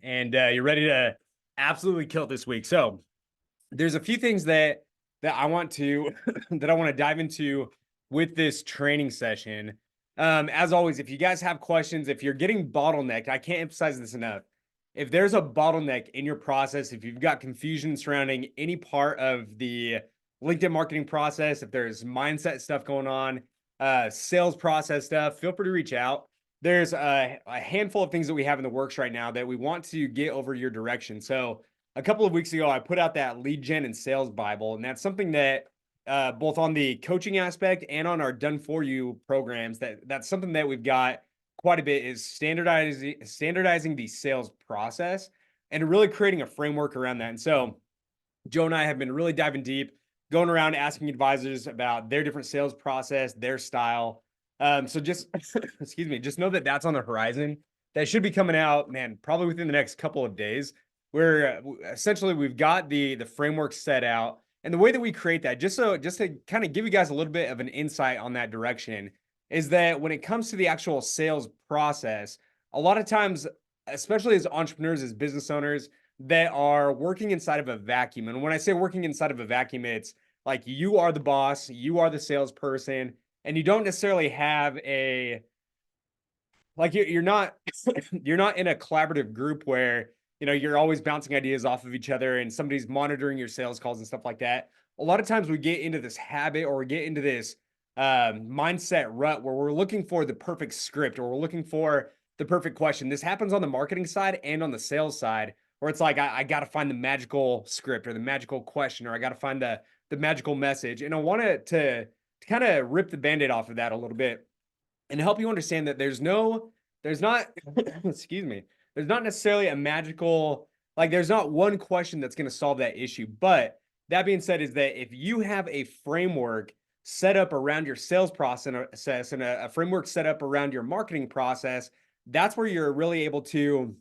and you're ready to absolutely kill it this week. So there's a few things that I want to that I want to dive into with this training session. As always, if you guys have questions, if you're getting bottlenecked, I can't emphasize this enough. If there's a bottleneck in your process, if you've got confusion surrounding any part of the LinkedIn marketing process, if there's mindset stuff going on, sales process stuff, feel free to reach out. There's a handful of things that we have in the works right now that we want to get over your direction. So a couple of weeks ago, I put out that lead gen and sales Bible, and that's something that both on the coaching aspect and on our done for you programs, that's something that we've got quite a bit is standardizing the sales process and really creating a framework around that. And so Joe and I have been really diving deep, going around asking advisors about their different sales process, their style. So just excuse me, just know that that's on the horizon. That should be coming out, man, probably within the next couple of days. Where essentially we've got the framework set out, and the way that we create that, just to kind of give you guys a little bit of an insight on that direction, is that when it comes to the actual sales process, a lot of times, especially as entrepreneurs, as business owners, that are working inside of a vacuum. And when I say working inside of a vacuum, it's like you are the boss, you are the salesperson, and you don't necessarily have a like you're not you're not in a collaborative group where you're always bouncing ideas off of each other and somebody's monitoring your sales calls and stuff like that. A lot of times we get into this habit or we get into this mindset rut where we're looking for the perfect script or we're looking for the perfect question. This happens on the marketing side and on the sales side, where it's like I got to find the magical script or the magical question, or I got to find the magical message. And I wanted to kind of rip the band-aid off of that a little bit and help you understand that there's not, excuse me, there's not necessarily a magical, like there's not one question that's going to solve that issue. But that being said, is that if you have a framework set up around your sales process and a framework set up around your marketing process, that's where you're really able to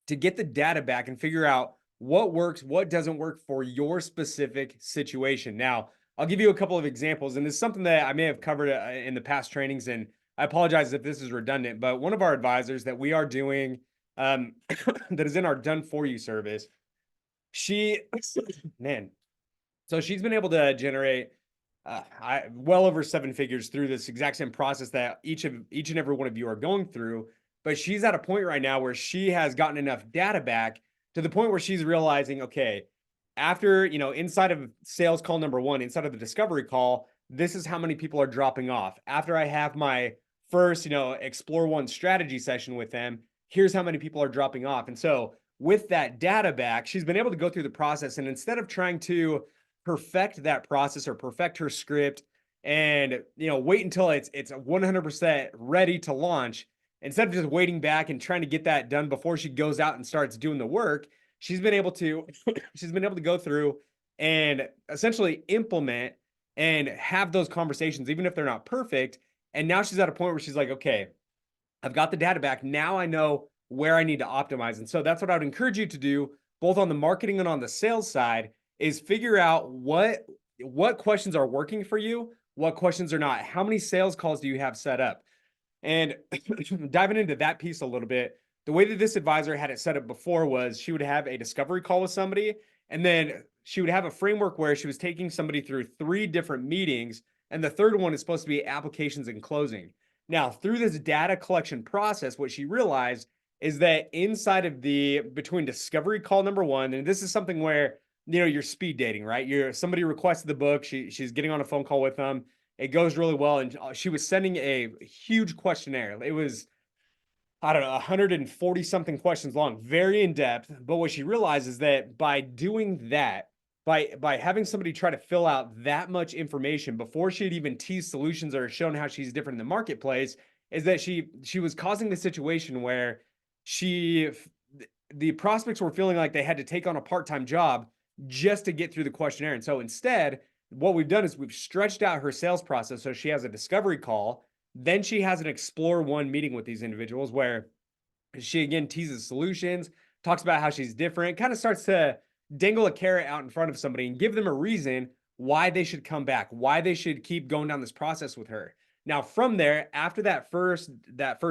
get the data back and figure out what works, what doesn't work for your specific situation. Now, I'll give you a couple of examples, and this is something that I may have covered in the past trainings, and I apologize if this is redundant, but one of our advisors that we are doing that is in our done for you service, she, man, so she's been able to generate well over 7 figures through this exact same process that each and every one of you are going through. But she's at a point right now where she has gotten enough data back to the point where she's realizing, okay, after, inside of sales call number one, inside of the discovery call, this is how many people are dropping off. After I have my first, explore one strategy session with them, here's how many people are dropping off. And so with that data back, she's been able to go through the process. And instead of trying to perfect that process or perfect her script and, wait until it's 100% ready to launch, instead of just waiting back and trying to get that done before she goes out and starts doing the work, she's been able to go through and essentially implement and have those conversations, even if they're not perfect. And now she's at a point where she's like, okay, I've got the data back. Now I know where I need to optimize. And so that's what I would encourage you to do, both on the marketing and on the sales side, is figure out what questions are working for you, what questions are not. How many sales calls do you have set up? And diving into that piece a little bit, the way that this advisor had it set up before was she would have a discovery call with somebody, and then she would have a framework where she was taking somebody through 3 different meetings, and the third one is supposed to be applications and closing. Now, through this data collection process, what she realized is that inside of between discovery call number one, and this is something where, you're speed dating, right? Somebody requested the book. She's getting on a phone call with them. It goes really well. And she was sending a huge questionnaire. It was, I don't know, 140 something questions long, very in depth. But what she realized is that by doing that, by having somebody try to fill out that much information before she'd even teased solutions or shown how she's different in the marketplace, is that she was causing the situation where the prospects were feeling like they had to take on a part-time job just to get through the questionnaire. And so instead, what we've done is we've stretched out her sales process. So she has a discovery call, then she has an explore one meeting with these individuals where she again teases solutions, talks about how she's different, kind of starts to dangle a carrot out in front of somebody and give them a reason why they should come back, why they should keep going down this process with her. Now, from there, after that first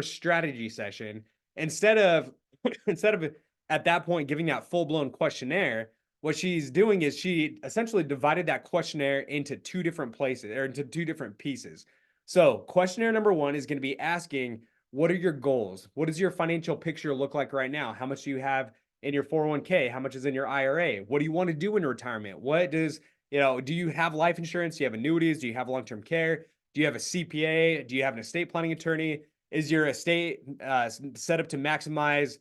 strategy session, instead of at that point giving that full-blown questionnaire, what she's doing is she essentially divided that questionnaire into two different places or into two different pieces. So, questionnaire number one is going to be asking, what are your goals? What does your financial picture look like right now? How much do you have in your 401k? How much is in your IRA? What do you want to do in retirement? What does, do you have life insurance? Do you have annuities? Do you have long-term care? Do you have a CPA? Do you have an estate planning attorney? Is your estate set up to maximize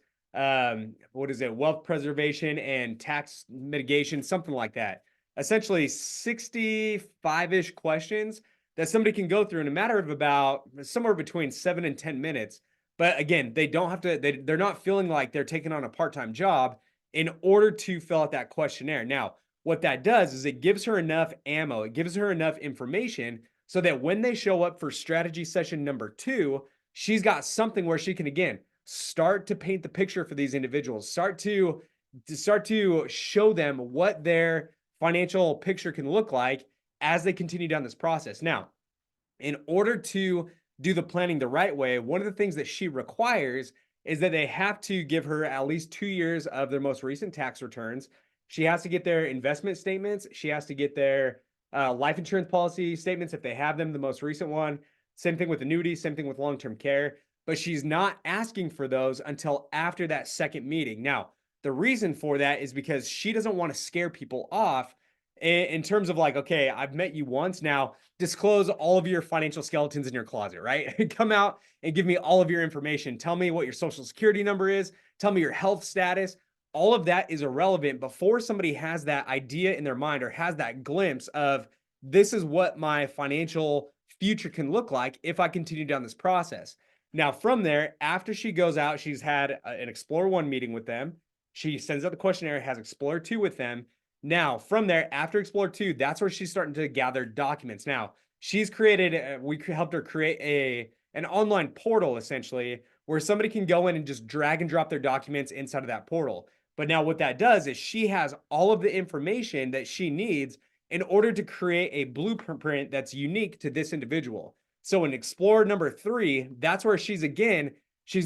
wealth preservation and tax mitigation, something like that? Essentially 65-ish questions that somebody can go through in a matter of about somewhere between 7 and 10 minutes. But again, they don't have to, they're not feeling like they're taking on a part-time job in order to fill out that questionnaire. Now, what that does is it gives her enough ammo, it gives her enough information so that when they show up for strategy session number 2, she's got something where she can, again, start to paint the picture for these individuals, start to show them what their financial picture can look like as they continue down this process. Now, in order to do the planning the right way, one of the things that she requires is that they have to give her at least 2 years of their most recent tax returns. She has to get their investment statements. She has to get their life insurance policy statements if they have them, the most recent one. Same thing with annuities, same thing with long-term care. But she's not asking for those until after that second meeting. Now, the reason for that is because she doesn't want to scare people off in terms of like, okay, I've met you once. Now disclose all of your financial skeletons in your closet, right? Come out and give me all of your information. Tell me what your social security number is. Tell me your health status. All of that is irrelevant before somebody has that idea in their mind or has that glimpse of this is what my financial future can look like if I continue down this process. Now, from there, after she goes out, she's had an Explore 1 meeting with them. She sends out the questionnaire, has Explore 2 with them. Now, from there, after Explore 2, that's where she's starting to gather documents. Now, she's created, we helped her create an online portal, essentially, where somebody can go in and just drag and drop their documents inside of that portal. But now what that does is she has all of the information that she needs in order to create a blueprint that's unique to this individual. So in Explore number 3, that's where she's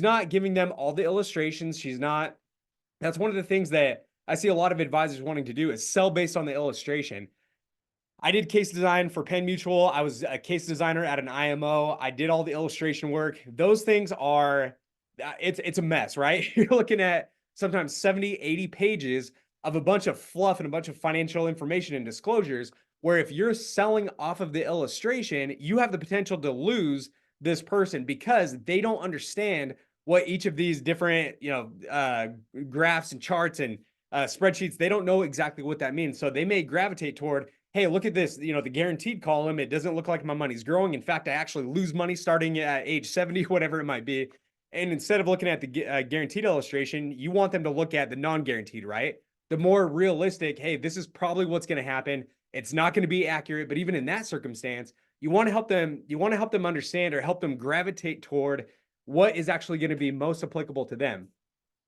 not giving them all the illustrations. That's one of the things that I see a lot of advisors wanting to do is sell based on the illustration. I did case design for Penn Mutual. I was a case designer at an IMO. I did all the illustration work. Those things are, it's a mess, right? You're looking at sometimes 70, 80 pages of a bunch of fluff and a bunch of financial information and disclosures, where if you're selling off of the illustration, you have the potential to lose this person because they don't understand what each of these different, graphs and charts and spreadsheets, they don't know exactly what that means. So they may gravitate toward, hey, look at this, the guaranteed column. It doesn't look like my money's growing. In fact, I actually lose money starting at age 70, whatever it might be. And instead of looking at the guaranteed illustration, you want them to look at the non-guaranteed, right? The more realistic, hey, this is probably what's going to happen. It's not going to be accurate, but even in that circumstance, you want to help them understand or help them gravitate toward what is actually going to be most applicable to them.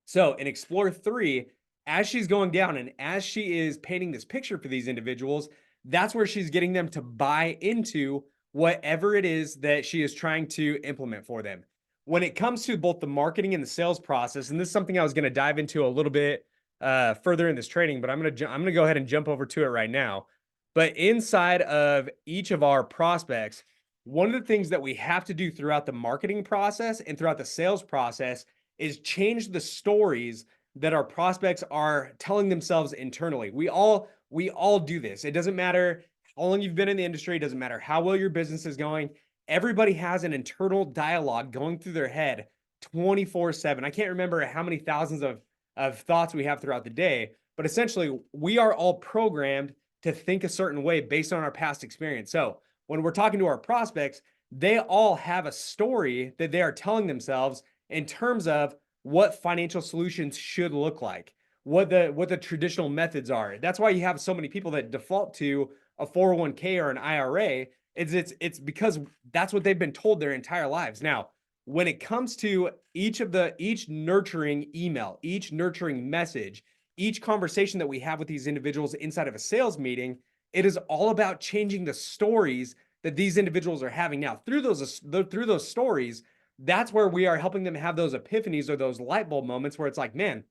So in Explore 3, as she's going down and as she is painting this picture for these individuals, that's where she's getting them to buy into whatever it is that she is trying to implement for them. When it comes to both the marketing and the sales process, and this is something I was going to dive into a little bit further in this training, but I'm going to go ahead and jump over to it right now. But inside of each of our prospects, one of the things that we have to do throughout the marketing process and throughout the sales process is change the stories that our prospects are telling themselves internally. We all do this. It doesn't matter how long you've been in the industry. It doesn't matter how well your business is going. Everybody has an internal dialogue going through their head 24/7. I can't remember how many thousands of thoughts we have throughout the day, but essentially we are all programmed to think a certain way based on our past experience. So when we're talking to our prospects, they all have a story that they are telling themselves in terms of what financial solutions should look like, what the traditional methods are. That's why you have so many people that default to a 401k or an IRA. It's because that's what they've been told their entire lives. Now, when it comes to each nurturing email, each nurturing message, each conversation that we have with these individuals inside of a sales meeting, it is all about changing the stories that these individuals are having. Now, through those stories, that's where we are helping them have those epiphanies or those light bulb moments where it's like, man,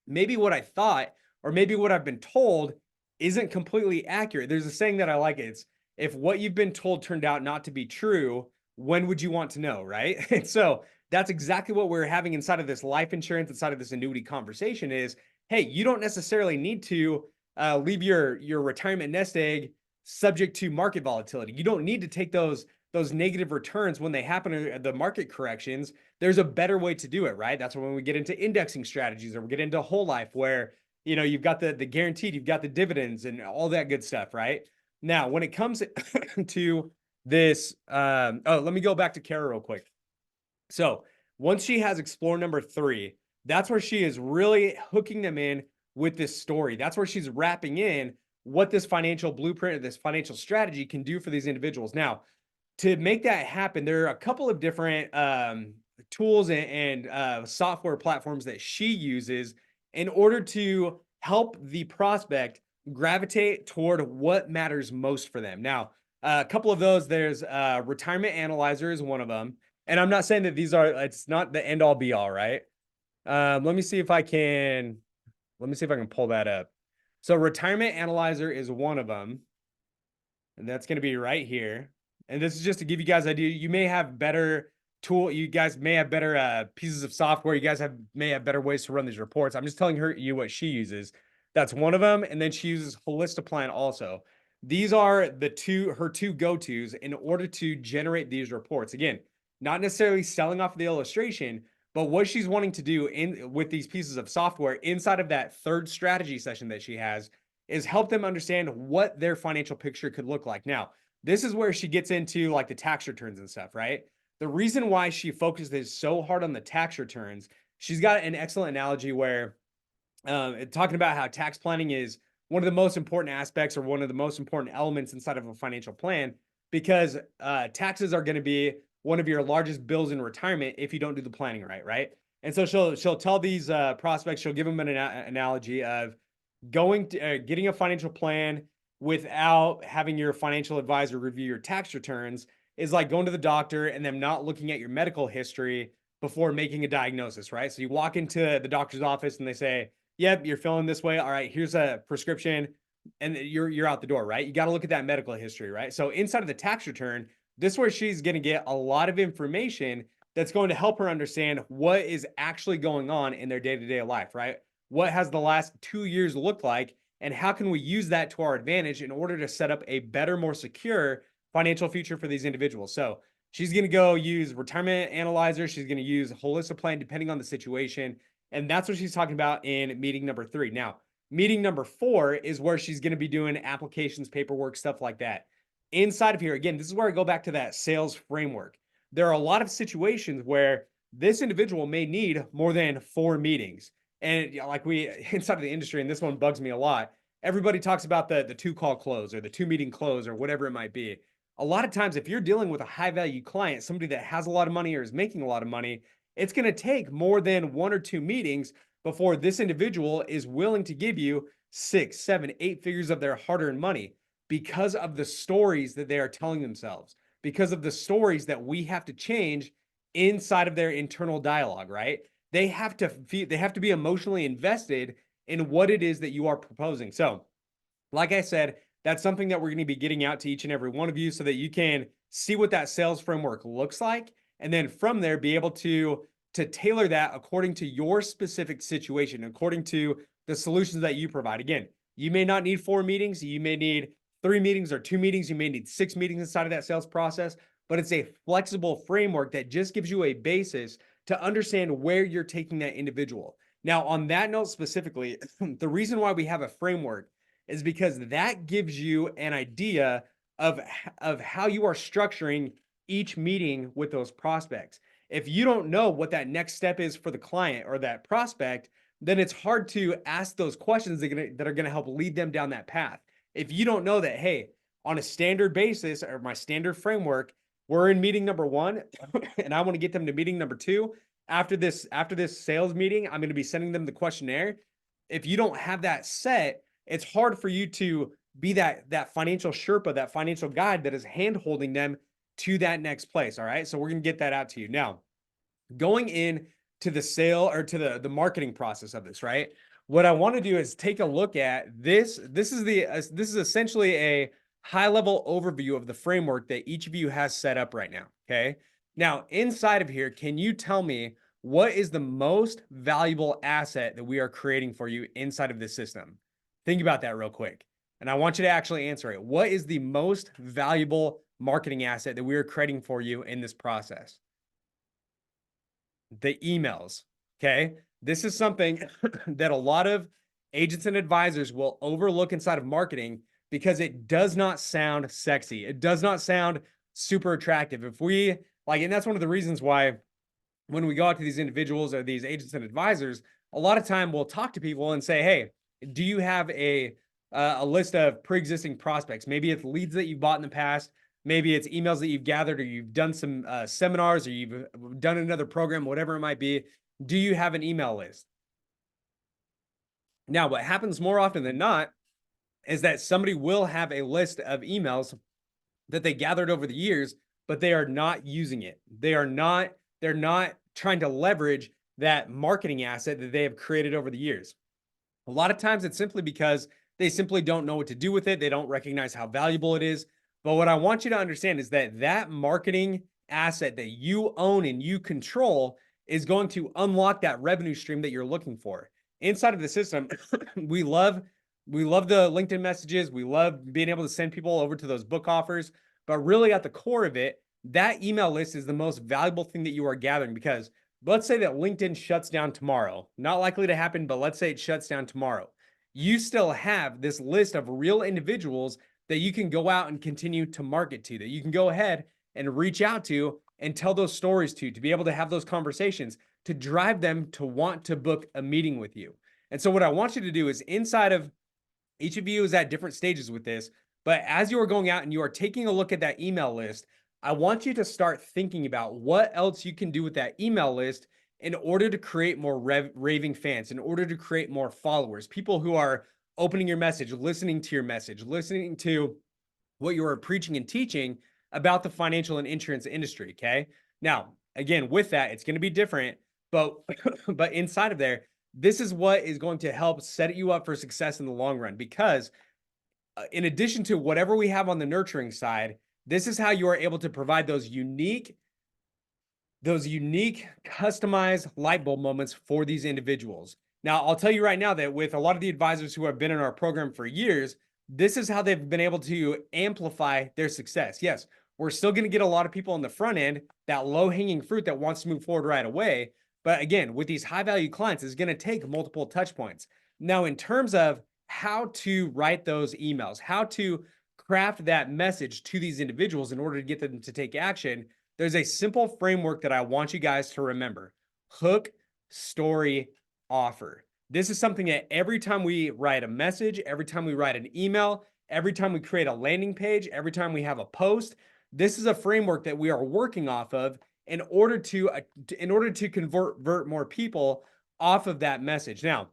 maybe what I thought or maybe what I've been told isn't completely accurate. There's a saying that I like. It's if what you've been told turned out not to be true, when would you want to know, right? And so that's exactly what we're having inside of this life insurance, inside of this annuity conversation is, hey, you don't necessarily need to leave your retirement nest egg subject to market volatility. You don't need to take those negative returns when they happen in the market corrections. There's a better way to do it, right? That's when we get into indexing strategies or we get into whole life where, you've got the guaranteed, you've got the dividends and all that good stuff, right? Now, when it comes to this, let me go back to Kara real quick. So once she has explore number 3, that's where she is really hooking them in with this story. That's where she's wrapping in what this financial blueprint or this financial strategy can do for these individuals. Now, to make that happen, there are a couple of different tools and software platforms that she uses in order to help the prospect gravitate toward what matters most for them. Now, a couple of those, there's Retirement Analyzer is one of them. And I'm not saying that it's not the end all be all, right? Let me see if I can pull that up. So Retirement Analyzer is one of them. And that's going to be right here. And this is just to give you guys an idea. You may have better you guys may have better pieces of software. You guys may have better ways to run these reports. I'm just telling you what she uses. That's one of them. And then she uses Holistoplan also. These are her two go-tos in order to generate these reports. Again, not necessarily selling off the illustration, but what she's wanting to do with these pieces of software inside of that third strategy session that she has is help them understand what their financial picture could look like. Now, this is where she gets into like the tax returns and stuff, right? The reason why she focuses so hard on the tax returns, she's got an excellent analogy where talking about how tax planning is one of the most important aspects or one of the most important elements inside of a financial plan because taxes are going to be one of your largest bills in retirement if you don't do the planning right? And so she'll tell these prospects, she'll give them an analogy of getting a financial plan without having your financial advisor review your tax returns is like going to the doctor and them not looking at your medical history before making a diagnosis, right? So you walk into the doctor's office and they say, yep, you're feeling this way. All right, here's a prescription and you're out the door, right? You got to look at that medical history, right? So inside of the tax return, this is where she's going to get a lot of information that's going to help her understand what is actually going on in their day-to-day life, right? What has the last 2 years looked like, and how can we use that to our advantage in order to set up a better, more secure financial future for these individuals? So she's going to go use Retirement Analyzer. She's going to use Holistoplan depending on the situation. And that's what she's talking about in meeting number 3. Now, meeting number 4 is where she's going to be doing applications, paperwork, stuff like that. Inside of here, again, this is where I go back to that sales framework. There are a lot of situations where this individual may need more than 4 meetings. And like inside of the industry, and this one bugs me a lot, everybody talks about the 2-call close or the 2-meeting close or whatever it might be. A lot of times, if you're dealing with a high value client, somebody that has a lot of money or is making a lot of money, it's going to take more than 1 or 2 meetings before this individual is willing to give you 6, 7, 8 figures of their hard-earned money because of the stories that they are telling themselves, because of the stories that we have to change inside of their internal dialogue, right? They have to be emotionally invested in what it is that you are proposing. So, like I said, that's something that we're going to be getting out to each and every one of you so that you can see what that sales framework looks like. And then from there, be able to tailor that according to your specific situation, according to the solutions that you provide. Again, you may not need 4 meetings. You may need 3 meetings or 2 meetings. You may need 6 meetings inside of that sales process, but it's a flexible framework that just gives you a basis to understand where you're taking that individual. Now, on that note specifically, the reason why we have a framework is because that gives you an idea of how you are structuring each meeting with those prospects. If you don't know what that next step is for the client or that prospect, then it's hard to ask those questions that are going to help lead them down that path. If you don't know that, hey, on a standard basis or my standard framework, we're in meeting number 1 and I want to get them to meeting number 2. After this sales meeting, I'm going to be sending them the questionnaire. If you don't have that set, it's hard for you to be that financial Sherpa, that financial guide that is hand-holding them to that next place. All right. So we're going to get that out to you. Now, going in to the sale or to the marketing process of this, right? what I want to do is take a look at this. This is essentially a high level overview of the framework that each of you has set up right now. Okay. Now, inside of here, can you tell me what is the most valuable asset that we are creating for you inside of this system? Think about that real quick. And I want you to actually answer it. What is the most valuable marketing asset that we are creating for you in this process? The emails. Okay. This is something that a lot of agents and advisors will overlook inside of marketing because it does not sound sexy. It does not sound super attractive. If we like, and that's one of the reasons why when we go out to these individuals or these agents and advisors, a lot of time we'll talk to people and say, "Hey, do you have a list of pre-existing prospects? Maybe it's leads that you've bought in the past, maybe it's emails that you've gathered, or you've done some seminars, or you've done another program, whatever it might be. Do you have an email list?" Now, what happens more often than not is that somebody will have a list of emails that they gathered over the years, but they are not using it. They're not trying to leverage that marketing asset that they have created over the years. A lot of times it's simply because they simply don't know what to do with it. They don't recognize how valuable it is. But what I want you to understand is that that marketing asset that you own and you control is going to unlock that revenue stream that you're looking for. Inside of the system, we love the LinkedIn messages. We love being able to send people over to those book offers, but really at the core of it, that email list is the most valuable thing that you are gathering because let's say that LinkedIn shuts down tomorrow. Not likely to happen, but let's say it shuts down tomorrow. You still have this list of real individuals that you can go out and continue to market to, that you can go ahead and reach out to and tell those stories to be able to have those conversations, to drive them to want to book a meeting with you. And so what I want you to do is inside of each of you is at different stages with this, but as you are going out and you are taking a look at that email list, I want you to start thinking about what else you can do with that email list in order to create more raving fans, in order to create more followers, people who are opening your message, listening to what you are preaching and teaching about the financial and insurance industry. Okay. Now, again, with that, it's going to be different, but but inside of there, this is what is going to help set you up for success in the long run. Because in addition to whatever we have on the nurturing side, this is how you are able to provide those unique, customized light bulb moments for these individuals. Now, I'll tell you right now that with a lot of the advisors who have been in our program for years, this is how they've been able to amplify their success. Yes, we're still going to get a lot of people on the front end, that low hanging fruit that wants to move forward right away. But again, with these high value clients, it's going to take multiple touch points. Now, in terms of how to write those emails, how to craft that message to these individuals in order to get them to take action, there's a simple framework that I want you guys to remember: hook, story, offer. This is something that every time we write a message, every time we write an email, every time we create a landing page, every time we have a post, this is a framework that we are working off of in order to convert more people off of that message. Now,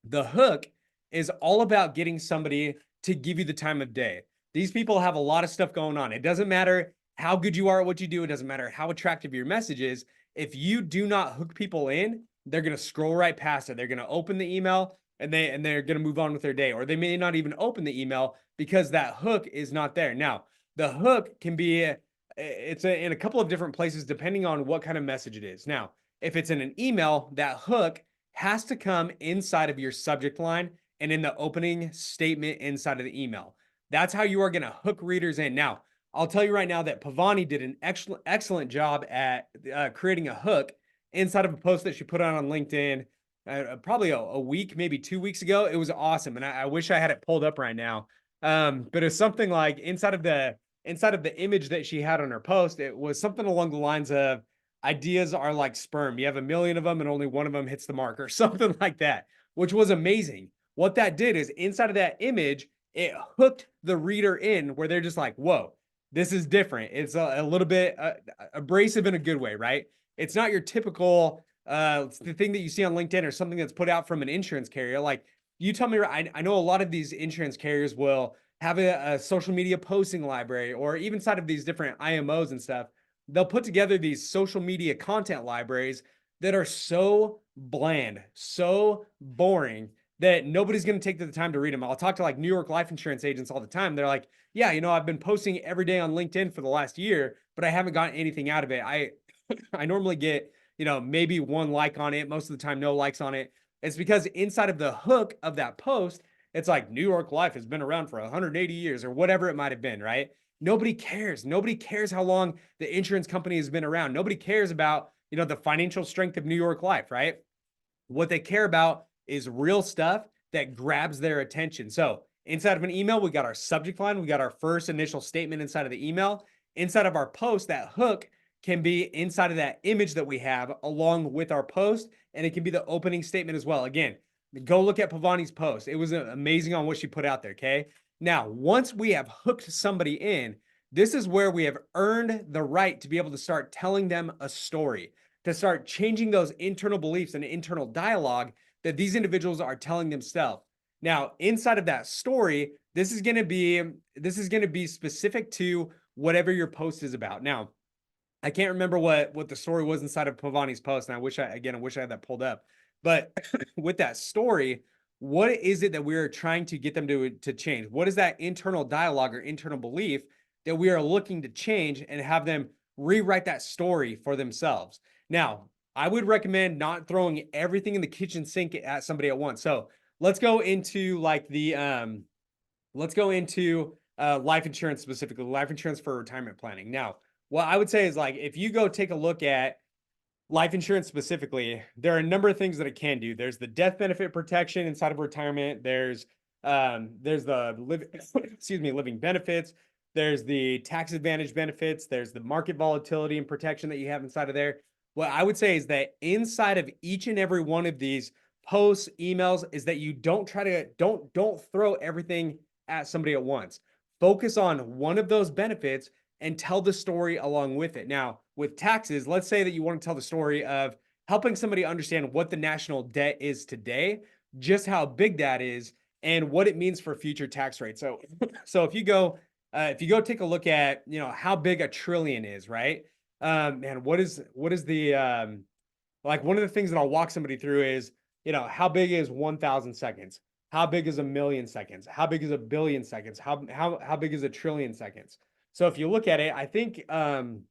the hook is all about getting somebody to give you the time of day. These people have a lot of stuff going on. It doesn't matter how good you are at what you do. It doesn't matter how attractive your message is. If you do not hook people in, they're going to scroll right past it. They're going to open the email and they're going to move on with their day, or they may not even open the email because that hook is not there. Now, the hook can be in a couple of different places depending on what kind of message it is. Now, if it's in an email, that hook has to come inside of your subject line and in the opening statement inside of the email. That's how you are going to hook readers in. Now, I'll tell you right now that Pavani did an excellent job at creating a hook inside of a post that she put on LinkedIn probably a week, maybe 2 weeks ago. It was awesome, and I wish I had it pulled up right now. But it's something like inside of the image that she had on her post, it was something along the lines of, ideas are like sperm. You have a million of them and only one of them hits the mark, or something like that, which was amazing. What that did is inside of that image, it hooked the reader in where they're just like, whoa, this is different. It's a little bit abrasive in a good way, right? It's not your typical the thing that you see on LinkedIn or something that's put out from an insurance carrier. Like, you tell me, I know a lot of these insurance carriers will have a social media posting library, or even inside of these different IMOs and stuff, they'll put together these social media content libraries that are so bland, so boring, that nobody's going to take the time to read them. I'll talk to like New York life insurance agents all the time. They're like, yeah, I've been posting every day on LinkedIn for the last year, but I haven't gotten anything out of it. I normally get, maybe one like on it. Most of the time, no likes on it. It's because inside of the hook of that post, it's like New York life has been around for 180 years or whatever it might have been, right? Nobody cares. Nobody cares how long the insurance company has been around. Nobody cares about, the financial strength of New York life, right? What they care about is real stuff that grabs their attention. So inside of an email, we got our subject line, we got our first initial statement inside of the email. Inside of our post, that hook can be inside of that image that we have along with our post, and it can be the opening statement as well. Again, go look at Pavani's post. It was amazing on what she put out there, okay? Now, once we have hooked somebody in, this is where we have earned the right to be able to start telling them a story, to start changing those internal beliefs and internal dialogue that these individuals are telling themselves. Now, inside of that story, this is going to be specific to whatever your post is about. Now, I can't remember what the story was inside of Pavani's post, and I wish I had that pulled up. But with that story, what is it that we're trying to get them to change? What is that internal dialogue or internal belief that we are looking to change and have them rewrite that story for themselves? Now, I would recommend not throwing everything in the kitchen sink at somebody at once. So let's go into like life insurance specifically, life insurance for retirement planning. Now, what I would say is like, if you go take a look at life insurance specifically, there are a number of things that it can do. There's the death benefit protection inside of retirement. There's the living benefits. There's the tax advantage benefits. There's the market volatility and protection that you have inside of there. What I would say is that inside of each and every one of these posts, emails, is that you don't throw everything at somebody at once. Focus on one of those benefits and tell the story along with it. Now, with taxes, let's say that you want to tell the story of helping somebody understand what the national debt is today, just how big that is, and what it means for future tax rates. So if you go take a look at how big a trillion is, right? And what is the like one of the things that I'll walk somebody through is how big is 1,000 seconds? How big is a million seconds? How big is a billion seconds? How big is a trillion seconds? So if you look at it, I think, and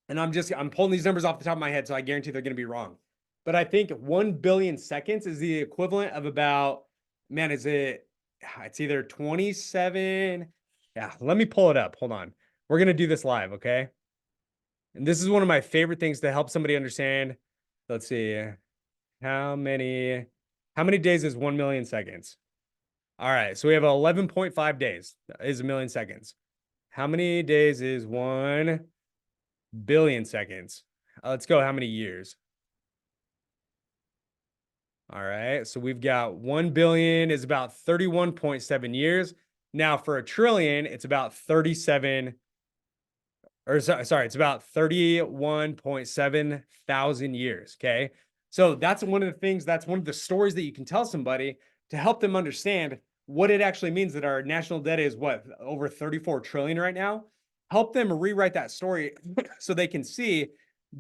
I'm pulling these numbers off the top of my head, so I guarantee they're going to be wrong. But I think 1 billion seconds is the equivalent of about, it's either 27. Yeah, let me pull it up. Hold on. We're going to do this live, okay? And this is one of my favorite things to help somebody understand. Let's see. How many days is 1 million seconds? All right, so we have 11.5 days is a million seconds. How many days is 1 billion seconds? Let's go how many years? All right, so we've got 1 billion is about 31.7 years. Now for a trillion, it's about 37, or sorry, it's about 31.7 thousand years, okay? So that's one of the stories that you can tell somebody to help them understand what it actually means that our national debt is over 34 trillion right now. Help them rewrite that story so they can see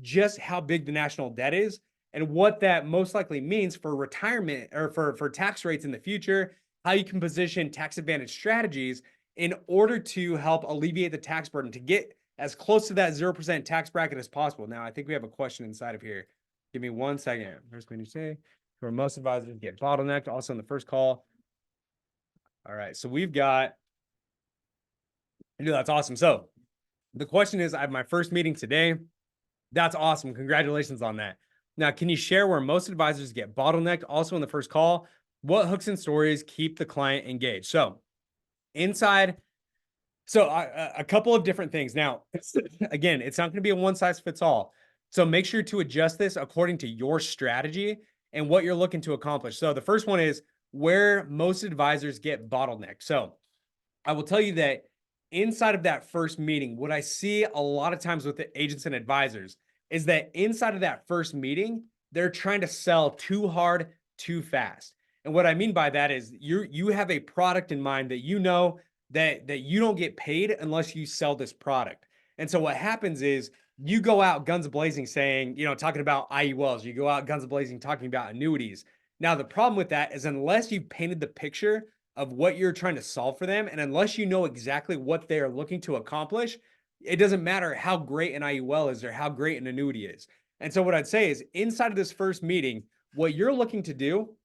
just how big the national debt is and what that most likely means for retirement or for tax rates in the future, how you can position tax advantage strategies in order to help alleviate the tax burden to get as close to that 0% tax bracket as possible. Now, I think we have a question inside of here. Give me 1 second. First, when you say, where most advisors get bottlenecked, also in the first call. All right, so we've got, that's awesome. So the question is, I have my first meeting today. That's awesome. Congratulations on that. Now, can you share where most advisors get bottlenecked? Also in the first call, what hooks and stories keep the client engaged? So a couple of different things. Now, again, it's not going to be a one size fits all. So make sure to adjust this according to your strategy and what you're looking to accomplish. So the first one is where most advisors get bottlenecked. So I will tell you that inside of that first meeting, what I see a lot of times with the agents and advisors is that inside of that first meeting, they're trying to sell too hard, too fast. And what I mean by that is you have a product in mind that that you don't get paid unless you sell this product. And so what happens is you go out guns blazing saying, talking about IULs, you go out guns blazing talking about annuities. Now, the problem with that is unless you've painted the picture of what you're trying to solve for them, and unless you know exactly what they are looking to accomplish, it doesn't matter how great an IUL is or how great an annuity is. And so, what I'd say is inside of this first meeting, what you're looking to do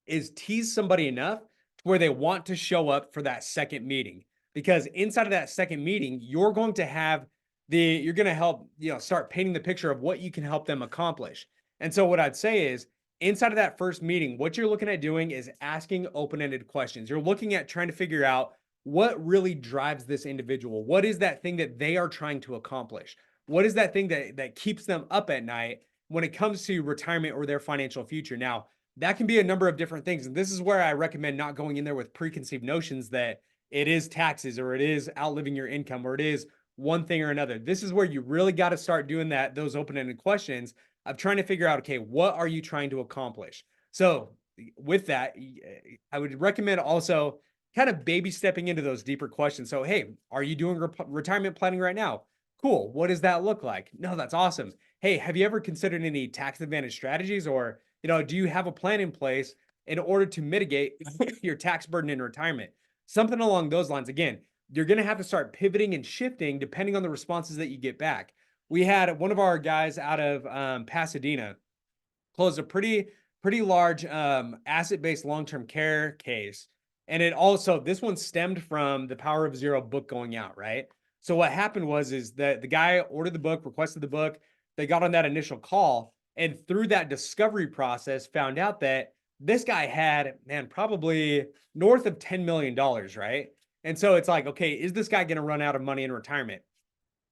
is tease somebody enough to where they want to show up for that second meeting. Because inside of that second meeting, you're going to have you're going to help, start painting the picture of what you can help them accomplish. And so what I'd say is inside of that first meeting, what you're looking at doing is asking open-ended questions. You're looking at trying to figure out what really drives this individual. What is that thing that they are trying to accomplish? What is that thing that keeps them up at night when it comes to retirement or their financial future? Now, that can be a number of different things. And this is where I recommend not going in there with preconceived notions that it is taxes or it is outliving your income or it is one thing or another. This is where you really got to start doing those open-ended questions of trying to figure out, okay, what are you trying to accomplish? So with that, I would recommend also kind of baby stepping into those deeper questions. So, hey, are you doing retirement planning right now? Cool. What does that look like? No, that's awesome. Hey, have you ever considered any tax advantage strategies or do you have a plan in place in order to mitigate your tax burden in retirement? Something along those lines. Again, you're going to have to start pivoting and shifting depending on the responses that you get back. We had one of our guys out of Pasadena closed a pretty large asset-based long-term care case. And this one stemmed from the Power of Zero book going out, right? So what happened is that the guy ordered the book, requested the book, they got on that initial call, and through that discovery process, found out that this guy had, man, probably north of $10 million, right? And so it's like, okay, is this guy going to run out of money in retirement?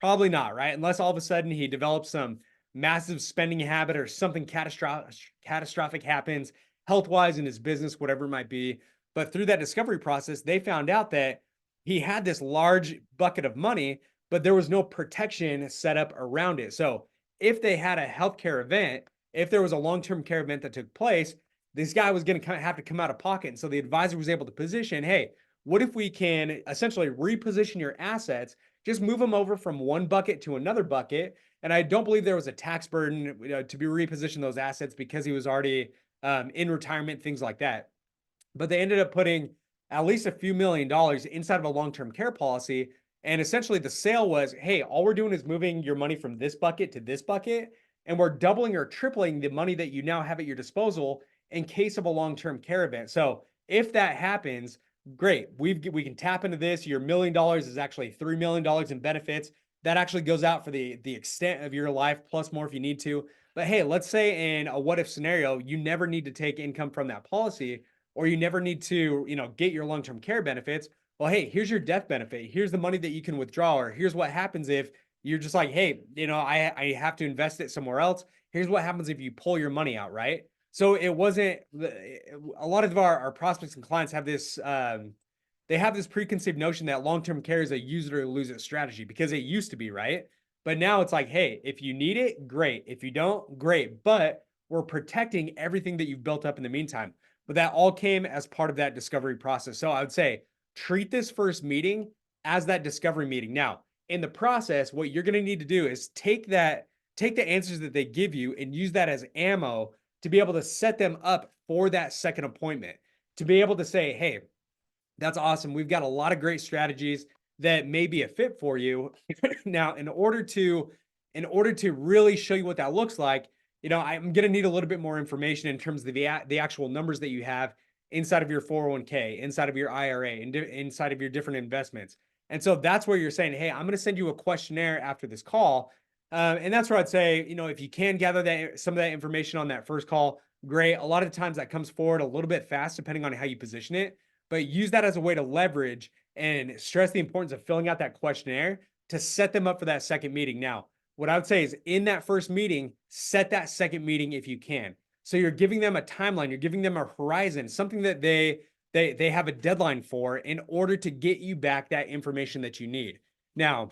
Probably not, right? Unless all of a sudden he develops some massive spending habit or something catastrophic happens health-wise in his business, whatever it might be. But through that discovery process, they found out that he had this large bucket of money, but there was no protection set up around it. So if they had a healthcare event, if there was a long-term care event that took place, this guy was going to have to come out of pocket. And so the advisor was able to position, hey, what if we can essentially reposition your assets, just move them over from one bucket to another bucket? And I don't believe there was a tax burden to be repositioned those assets because he was already in retirement, things like that. But they ended up putting at least a few $1,000,000 inside of a long-term care policy. And essentially the sale was, hey, all we're doing is moving your money from this bucket to this bucket. And we're doubling or tripling the money that you now have at your disposal in case of a long-term care event. So if that happens, great. We can tap into this. Your $1,000,000 is actually $3 million in benefits. That actually goes out for the extent of your life, plus more if you need to. But hey, let's say in a what if scenario, you never need to take income from that policy, or you never need to, get your long-term care benefits. Well, hey, here's your death benefit. Here's the money that you can withdraw, or here's what happens if you're just like, hey, I have to invest it somewhere else. Here's what happens if you pull your money out, right? So it wasn't a lot of our prospects and clients have this they have this preconceived notion that long-term care is a use it or lose it strategy because it used to be, right? But now it's like, hey, if you need it, great. If you don't, great. But we're protecting everything that you've built up in the meantime. But that all came as part of that discovery process. So I would say treat this first meeting as that discovery meeting. Now, in the process, what you're going to need to do is take the answers that they give you and use that as ammo to be able to set them up for that second appointment, to be able to say, hey, that's awesome. We've got a lot of great strategies that may be a fit for you. Now, in order to really show you what that looks like, I'm going to need a little bit more information in terms of the actual numbers that you have inside of your 401k, inside of your IRA, and inside of your different investments. And so that's where you're saying, hey, I'm going to send you a questionnaire after this call. And that's where I'd say, if you can gather some of that information on that first call, great. A lot of the times that comes forward a little bit fast, depending on how you position it, but use that as a way to leverage and stress the importance of filling out that questionnaire to set them up for that second meeting. Now, what I would say is in that first meeting, set that second meeting if you can. So you're giving them a timeline, you're giving them a horizon, something that they have a deadline for in order to get you back that information that you need. Now,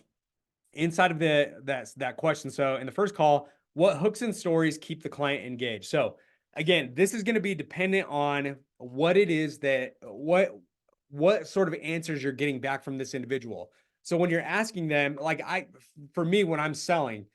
inside of that question, so in the first call, what hooks and stories keep the client engaged? So again, this is going to be dependent on what it is that what sort of answers you're getting back from this individual. So when you're asking them, for me, when I'm selling,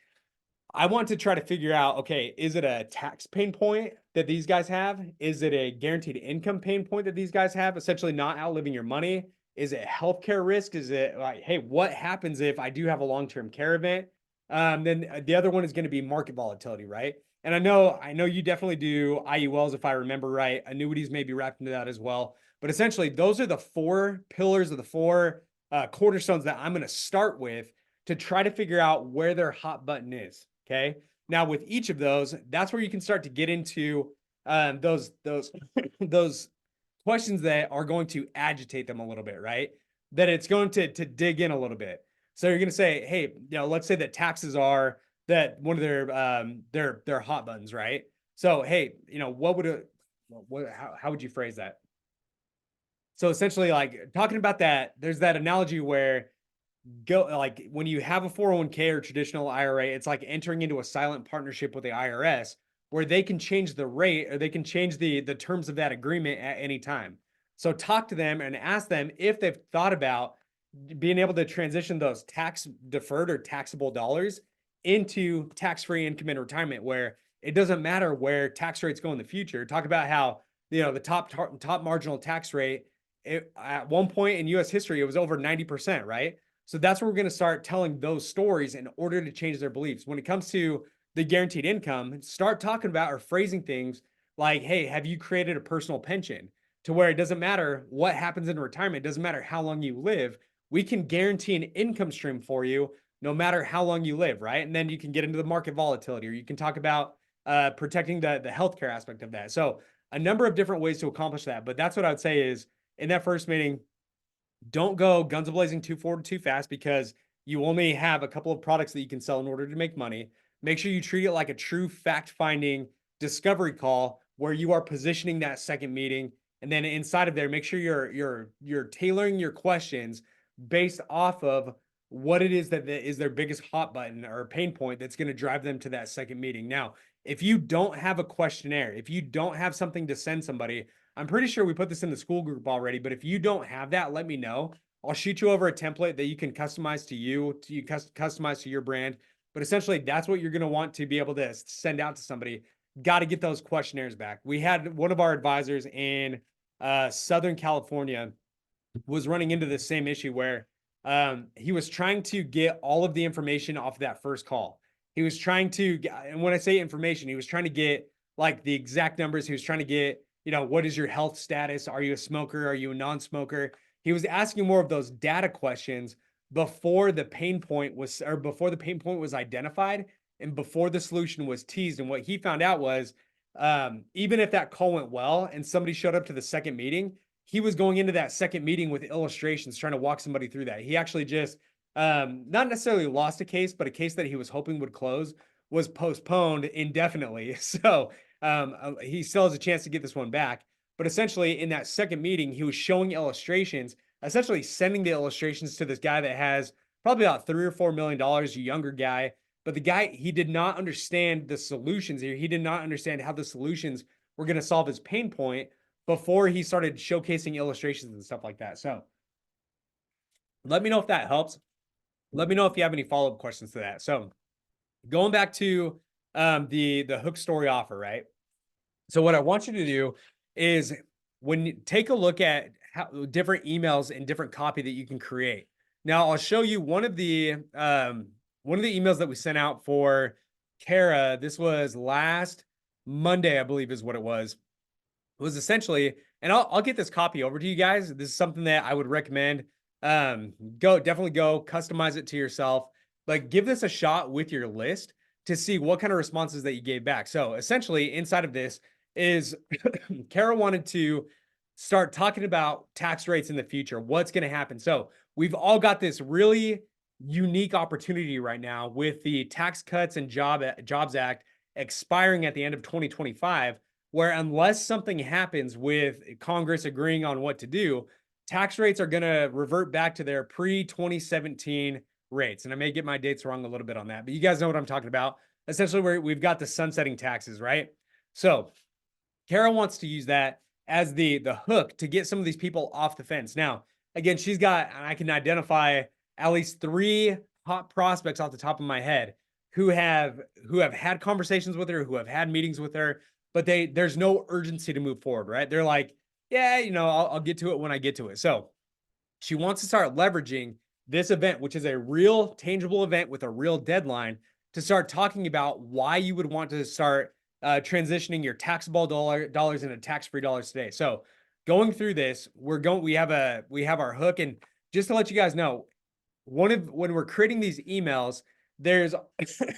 I want to try to figure out, okay, is it a tax pain point that these guys have? Is it a guaranteed income pain point that these guys have? Essentially not outliving your money. Is it healthcare risk? Is it like, hey, what happens if I do have a long-term care event? Then the other one is going to be market volatility, right? And I know you definitely do IULs, if I remember right. Annuities may be wrapped into that as well. But essentially, those are the four pillars of the four cornerstones that I'm going to start with to try to figure out where their hot button is. Okay. Now, with each of those, that's where you can start to get into those those questions that are going to agitate them a little bit, right? That it's going to dig in a little bit. So you're going to say, hey, let's say that taxes are that one of their hot buttons, right? So hey, what would how would you phrase that? So essentially, like talking about that, there's that analogy where go like when you have a 401k or traditional IRA, it's like entering into a silent partnership with the IRS where they can change the rate or they can change the terms of that agreement at any time. So talk to them and ask them if they've thought about being able to transition those tax deferred or taxable dollars into tax-free income in retirement where it doesn't matter where tax rates go in the future. Talk about how the top marginal tax rate at one point in US history it was over 90%, right? So that's where we're going to start telling those stories in order to change their beliefs. When it comes to the guaranteed income, start talking about or phrasing things like, hey, have you created a personal pension to where it doesn't matter what happens in retirement, it doesn't matter how long you live, we can guarantee an income stream for you no matter how long you live, right? And then you can get into the market volatility or you can talk about protecting the healthcare aspect of that. So a number of different ways to accomplish that. But that's what I would say is in that first meeting, don't go guns blazing too forward too fast because you only have a couple of products that you can sell in order to make money. Make sure you treat it like a true fact-finding discovery call where you are positioning that second meeting. And then inside of there, make sure you're tailoring your questions based off of what it is that is their biggest hot button or pain point that's going to drive them to that second meeting. Now, if you don't have a questionnaire, if you don't have something to send somebody, I'm pretty sure we put this in the school group already, but if you don't have that, let me know. I'll shoot you over a template that you can customize to customize to your brand. But essentially, that's what you're going to want to be able to send out to somebody. Got to get those questionnaires back. We had one of our advisors in Southern California was running into the same issue where he was trying to get all of the information off of that first call. He was trying to, and when I say information, he was trying to get like the exact numbers. He was trying to get, what is your health status? Are you a smoker? Are you a non-smoker? He was asking more of those data questions before the pain point was, or before the pain point was identified and before the solution was teased. And what he found out was, even if that call went well and somebody showed up to the second meeting, he was going into that second meeting with illustrations, trying to walk somebody through that. He actually just, not necessarily lost a case, but a case that he was hoping would close was postponed indefinitely. So he still has a chance to get this one back. But essentially, in that second meeting, he was showing illustrations, essentially sending the illustrations to this guy that has probably about $3 or $4 million, a younger guy. But the guy, he did not understand the solutions here. He did not understand how the solutions were going to solve his pain point before he started showcasing illustrations and stuff like that. So let me know if that helps. Let me know if you have any follow-up questions to that. So going back to the hook story offer, right? So what I want you to do is when you take a look at how different emails and different copy that you can create. Now I'll show you one of the emails that we sent out for Kara. This was last Monday, I believe is what it was. It was essentially, and I'll get this copy over to you guys. This is something that I would recommend. Definitely go customize it to yourself, but give this a shot with your list to see what kind of responses that you gave back. So essentially inside of this is Kara wanted to start talking about tax rates in the future, what's going to happen. So we've all got this really unique opportunity right now with the Tax Cuts and Jobs Act expiring at the end of 2025, where unless something happens with Congress agreeing on what to do, tax rates are going to revert back to their pre-2017 rates. And I may get my dates wrong a little bit on that, but you guys know what I'm talking about. Essentially, we've got the sunsetting taxes, right? So Kara wants to use that as the hook to get some of these people off the fence. Now, again, I can identify at least 3 hot prospects off the top of my head who have had conversations with her, who have had meetings with her, but there's no urgency to move forward, right? They're like, yeah, I'll get to it when I get to it. So she wants to start leveraging this event, which is a real tangible event with a real deadline, to start talking about why you would want to start transitioning your taxable dollars into tax-free dollars today. So going through this, we have our hook. And just to let you guys know, when we're creating these emails, there's